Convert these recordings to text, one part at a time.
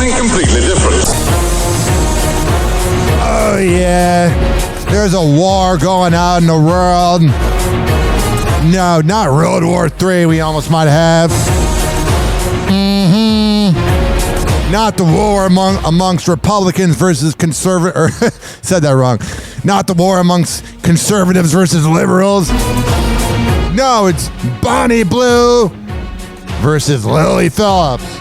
something completely different. Oh, yeah. There's a war going on in the world. No, not World War III, we almost might have. Not the war amongst Republicans versus conservatives. Said that wrong. Not the war amongst conservatives versus liberals. No, it's Bonnie Blue versus Lily Phillips.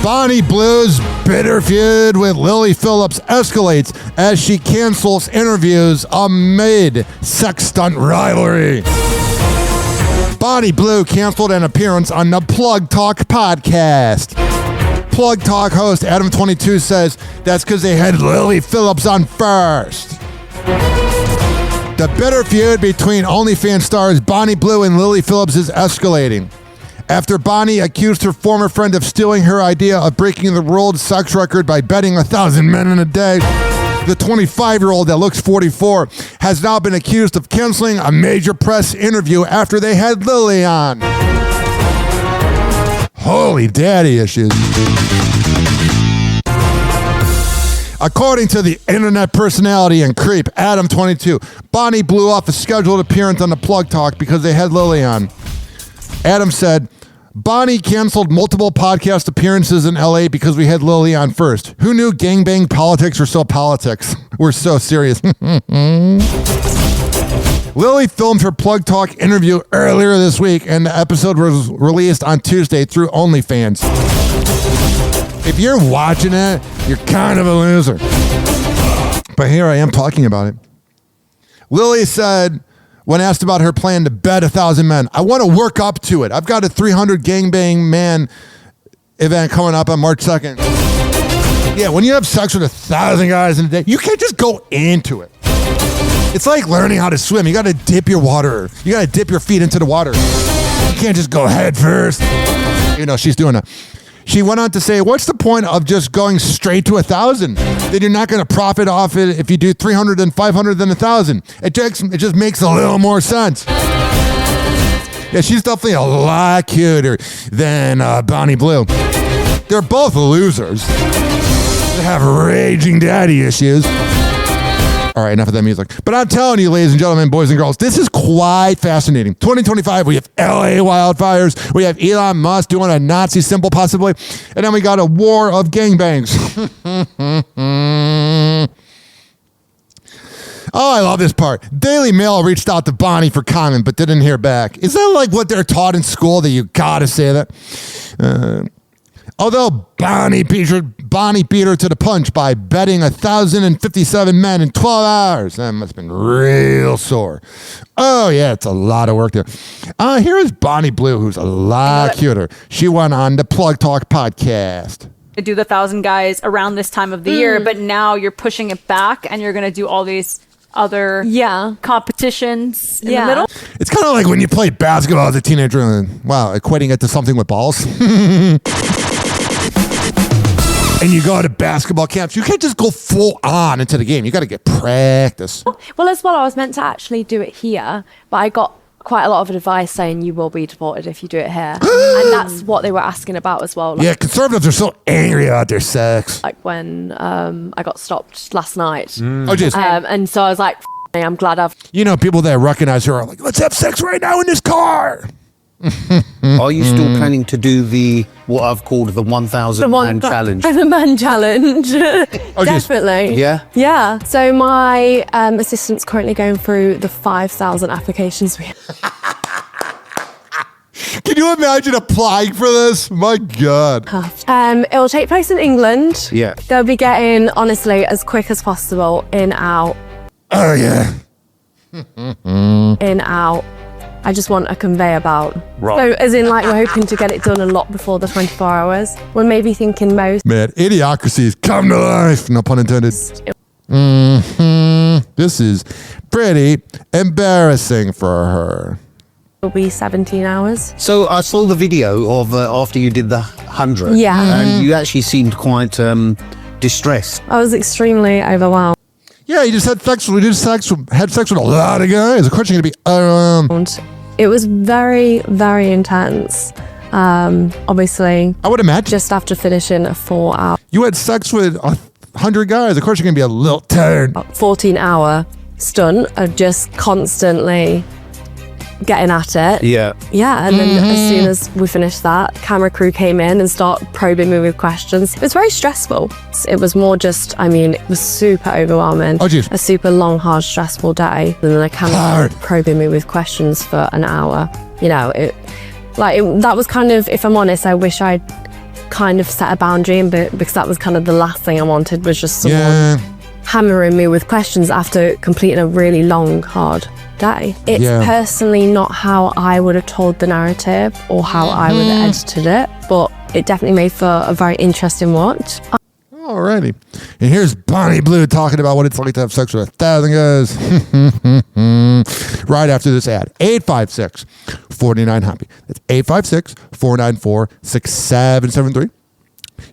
Bonnie Blue's bitter feud with Lily Phillips escalates as she cancels interviews amid sex stunt rivalry. Bonnie Blue canceled an appearance on the Plug Talk podcast. Plug Talk host Adam22 says that's because they had Lily Phillips on first. The bitter feud between OnlyFans stars Bonnie Blue and Lily Phillips is escalating. After Bonnie accused her former friend of stealing her idea of breaking the world sex record by betting 1,000 men in a day, the 25-year-old that looks 44 has now been accused of canceling a major press interview after they had Lily on. Holy daddy issues. According to the internet personality and creep Adam22, Bonnie blew off a scheduled appearance on the Plug Talk because they had Lily on. Adam said, Bonnie canceled multiple podcast appearances in LA because we had Lily on first. Who knew gangbang politics were so politics? We're so serious. Lily filmed her Plug Talk interview earlier this week, and the episode was released on Tuesday through OnlyFans. If you're watching it, you're kind of a loser. But here I am talking about it. Lily said, when asked about her plan to bet 1,000 men, I want to work up to it. I've got a 300 gangbang man event coming up on March 2nd. Yeah, when you have sex with 1,000 guys in a day, you can't just go into it. It's like learning how to swim. You got to dip your water. You got to dip your feet into the water. You can't just go head first. You know, she's doing it. She went on to say, what's the point of just going straight to 1,000? Then you're not going to profit off it if you do 300 and 500 than 1,000. It just makes a little more sense. Yeah, she's definitely a lot cuter than Bonnie Blue. They're both losers. They have raging daddy issues. All right, enough of that music. But I'm telling you, ladies and gentlemen, boys and girls, this is quite fascinating. 2025, we have LA wildfires. We have Elon Musk doing a Nazi symbol, possibly. And then we got a war of gangbangs. Oh, I love this part. Daily Mail reached out to Bonnie for comment, but didn't hear back. Is that like what they're taught in school, that you gotta say that? Although Bonnie beat her to the punch by betting 1,057 men in 12 hours. That must have been real sore. Oh, yeah, it's a lot of work there. Here is Bonnie Blue, who's a lot cuter. She went on the Plug Talk podcast. To do the 1,000 guys around this time of the year, but now you're pushing it back and you're going to do all these other competitions in the middle. It's kind of like when you play basketball as a teenager and, wow, equating it to something with balls. And you go to basketball camps, you can't just go full on into the game. You got to get practice. Well, as well, I was meant to actually do it here, but I got quite a lot of advice saying you will be deported if you do it here. And that's what they were asking about as well. Like, yeah, conservatives are so angry about their sex. Like when I got stopped last night. Oh, just. And so I was like, I'm glad I've... You know, people that recognize her are like, let's have sex right now in this car. Are you still planning to do what I've called the 1,000 man challenge? The man challenge. Definitely. Yeah? Yeah. So my assistant's currently going through the 5,000 applications we have. Can you imagine applying for this? My God. It will take place in England. Yeah. They'll be getting, honestly, as quick as possible, in, out. Oh, yeah. In, out. I just want a conveyor belt. Right. So, as in, like, we're hoping to get it done a lot before the 24 hours. We're maybe thinking most. Man, idiocracies come to life. No pun intended. This is pretty embarrassing for her. It'll be 17 hours. So I saw the video of after you did the 100. Yeah. And you actually seemed quite distressed. I was extremely overwhelmed. Yeah, you just had sex with a lot of guys. Of course you're going to be... It was very, very intense. Obviously, I would imagine. just after finishing a 4-hour, You had sex with 100 guys. Of course, you're going to be a little tired. 14-hour stunt of just constantly getting at it. Yeah. Yeah, and then as soon as we finished that, camera crew came in and started probing me with questions. It was very stressful. It was more just, it was super overwhelming. Oh, jeez. A super long, hard, stressful day. And then the camera crew probing me with questions for an hour. That was kind of, if I'm honest, I wish I'd kind of set a boundary, because that was kind of the last thing I wanted, was just someone hammering me with questions after completing a really long, hard day. It's personally not how I would have told the narrative or how I would have edited it, but it definitely made for a very interesting watch. Alrighty. And here's Bonnie Blue talking about what it's like to have sex with 1,000 guys. Right after this ad. 856-49-HOPPE. That's 856-494-6773.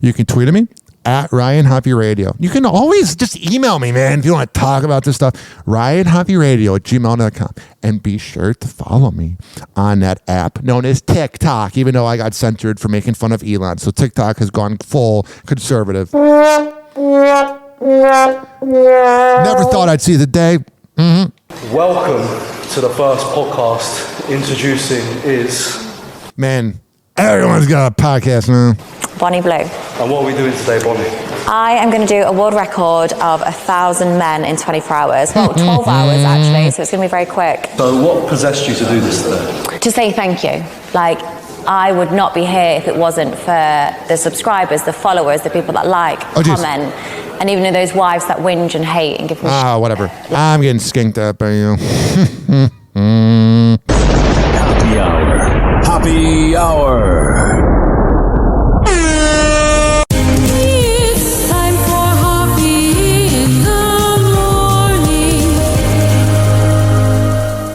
You can tweet at me at Ryan Hoppe Radio. You can always just email me, man, if you want to talk about this stuff. RyanHoppeRadio@gmail.com. And be sure to follow me on that app known as TikTok, even though I got censored for making fun of Elon. So TikTok has gone full conservative. Never thought I'd see the day. Welcome to the first podcast. Introducing is... Man, everyone's got a podcast now. Bonnie Blue. And what are we doing today, Bonnie? I am going to do a world record of 1,000 men in 24 hours. Well, 12 hours actually, so it's going to be very quick. So what possessed you to do this today? To say thank you. I would not be here if it wasn't for the subscribers, the followers, the people that comment, and even those wives that whinge and hate and give me whatever. I'm getting skinked up by you.